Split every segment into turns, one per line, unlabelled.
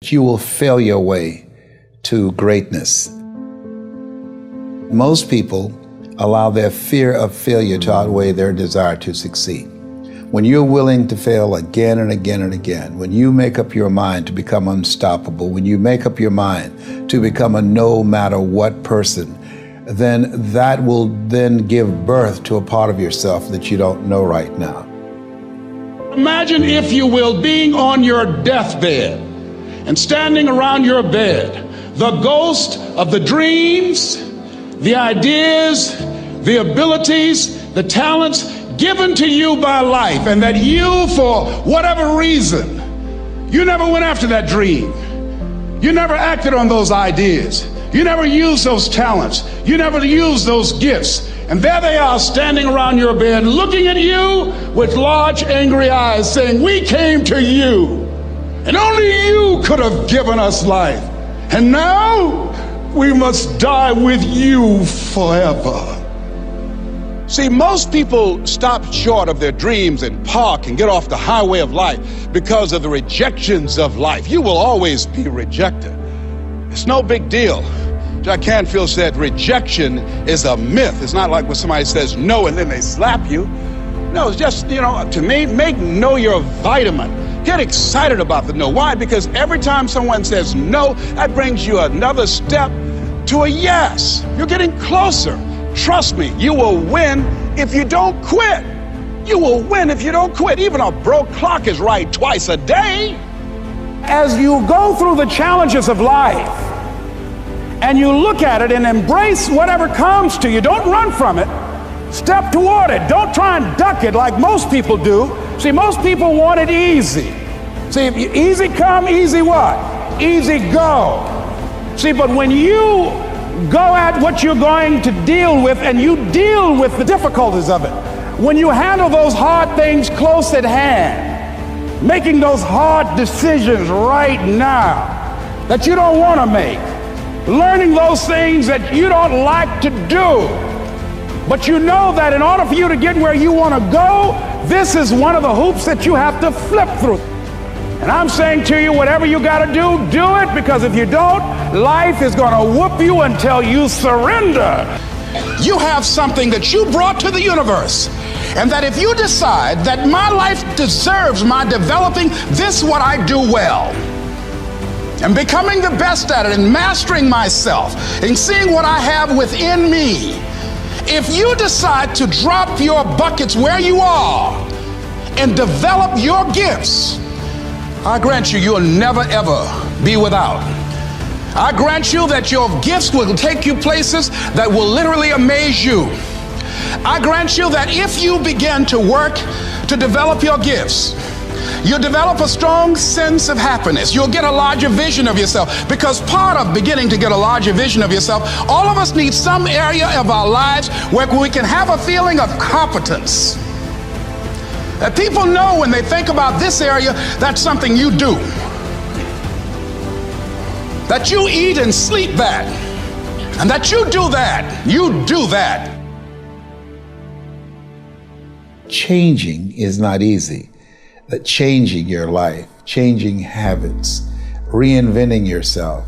You will fail your way to greatness. Most people allow their fear of failure to outweigh their desire to succeed. When you're willing to fail again and again and again, when you make up your mind to become unstoppable, when you make up your mind to become a no matter what person, then that will then give birth to a part of yourself that you don't know right now.
Imagine, if you will, being on your deathbed and standing around your bed, the ghost of the dreams, the ideas, the abilities, the talents given to you by life, and that you, for whatever reason, you never went after that dream. You never acted on those ideas. You never used those talents. You never used those gifts. And there they are standing around your bed, looking at you with large, angry eyes, saying, "We came to you, and only you could have given us life. And now we must die with you forever." See, most people stop short of their dreams and park and get off the highway of life because of the rejections of life. You will always be rejected. It's no big deal. Jack Canfield said rejection is a myth. It's not like when somebody says no and then they slap you. No, it's just, to me, make no your vitamin. Get excited about the no. Why? Because every time someone says no, that brings you another step to a yes. You're getting closer. Trust me, you will win if you don't quit. You will win if you don't quit. Even a broke clock is right twice a day.
As you go through the challenges of life and you look at it and embrace whatever comes to you, don't run from it. Step toward it. Don't try and duck it like most people do. See, most people want it easy. See, if easy come, easy what? Easy go. See, but when you go at what you're going to deal with and you deal with the difficulties of it, when you handle those hard things close at hand, making those hard decisions right now that you don't want to make, learning those things that you don't like to do, but you know that in order for you to get where you want to go, this is one of the hoops that you have to flip through. And I'm saying to you, whatever you got to do it, because if you don't, life is going to whoop you until you surrender.
You have something that you brought to the universe, and that if you decide that my life deserves my developing this what I do well, and becoming the best at it, and mastering myself, and seeing what I have within me, if you decide to drop your buckets where you are and develop your gifts, I grant you, you'll never ever be without. I grant you that your gifts will take you places that will literally amaze you. I grant you that if you begin to work to develop your gifts, you'll develop a strong sense of happiness. You'll get a larger vision of yourself, because part of beginning to get a larger vision of yourself, all of us need some area of our lives where we can have a feeling of competence. That people know when they think about this area, that's something you do. That you eat and sleep that. And that you do that. You do that.
Changing is not easy. That changing your life, changing habits, reinventing yourself,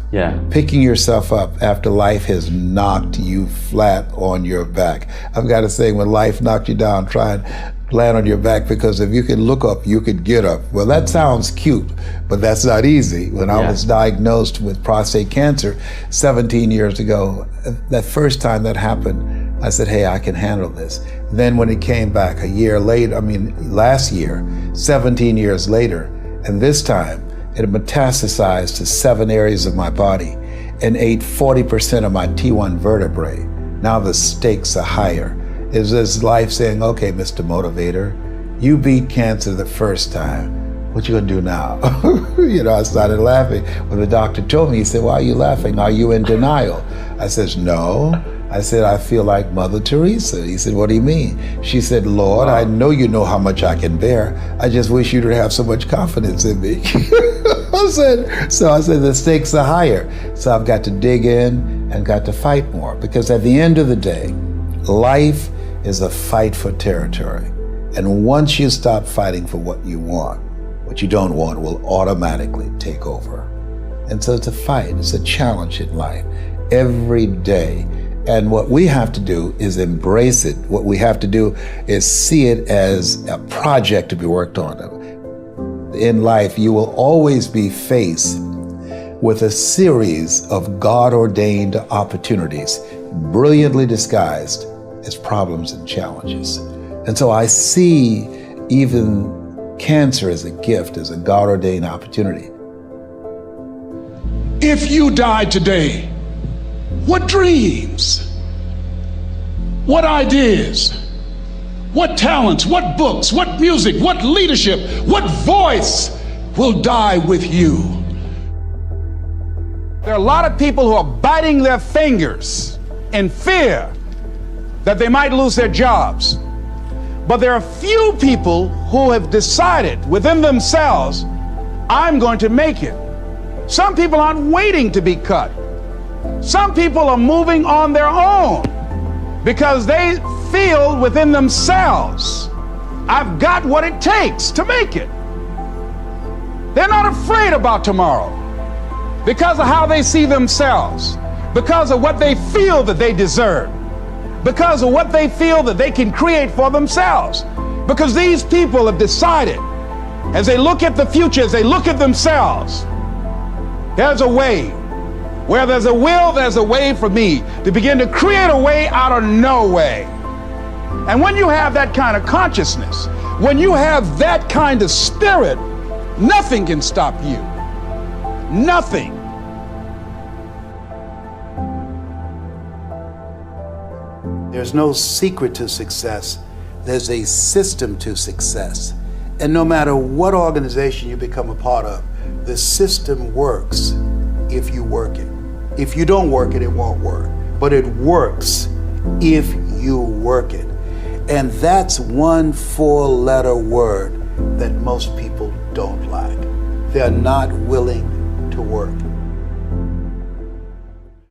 picking yourself up after life has knocked you flat on your back. I've got to say, when life knocked you down, try and land on your back, because if you could look up, you could get up. Well, that sounds cute, but that's not easy. When I was diagnosed with prostate cancer 17 years ago, that first time that happened, I said, hey, I can handle this. Then when it came back a year later, last year, 17 years later, and this time it had metastasized to 7 areas of my body and ate 40% of my T1 vertebrae. Now the stakes are higher. Is this life saying, okay, Mr. Motivator, you beat cancer the first time. What you gonna do now? I started laughing. When the doctor told me, he said, why are you laughing? Are you in denial? I said, no. I said, I feel like Mother Teresa. He said, what do you mean? She said, Lord, I know you know how much I can bear. I just wish you to have so much confidence in me. I said, the stakes are higher. So I've got to dig in and got to fight more, because at the end of the day, life is a fight for territory. And once you stop fighting for what you want, what you don't want will automatically take over. And so it's a fight, it's a challenge in life every day. And what we have to do is embrace it. What we have to do is see it as a project to be worked on. In life, you will always be faced with a series of God-ordained opportunities, brilliantly disguised as problems and challenges. And so I see even cancer as a gift, as a God-ordained opportunity.
If you died today, what dreams, what ideas, what talents, what books, what music, what leadership, what voice will die with you?
There are a lot of people who are biting their fingers in fear that they might lose their jobs. But there are few people who have decided within themselves, I'm going to make it. Some people aren't waiting to be cut. Some people are moving on their own because they feel within themselves, I've got what it takes to make it. They're not afraid about tomorrow because of how they see themselves, because of what they feel that they deserve, because of what they feel that they can create for themselves. Because these people have decided, as they look at the future, as they look at themselves, there's a way. Where there's a will, there's a way for me to begin to create a way out of no way. And when you have that kind of consciousness, when you have that kind of spirit, nothing can stop you. Nothing.
There's no secret to success. There's a system to success. And no matter what organization you become a part of, the system works if you work it. If you don't work it, it won't work. But it works if you work it. And that's one 4-letter word that most people don't like. They're not willing to work.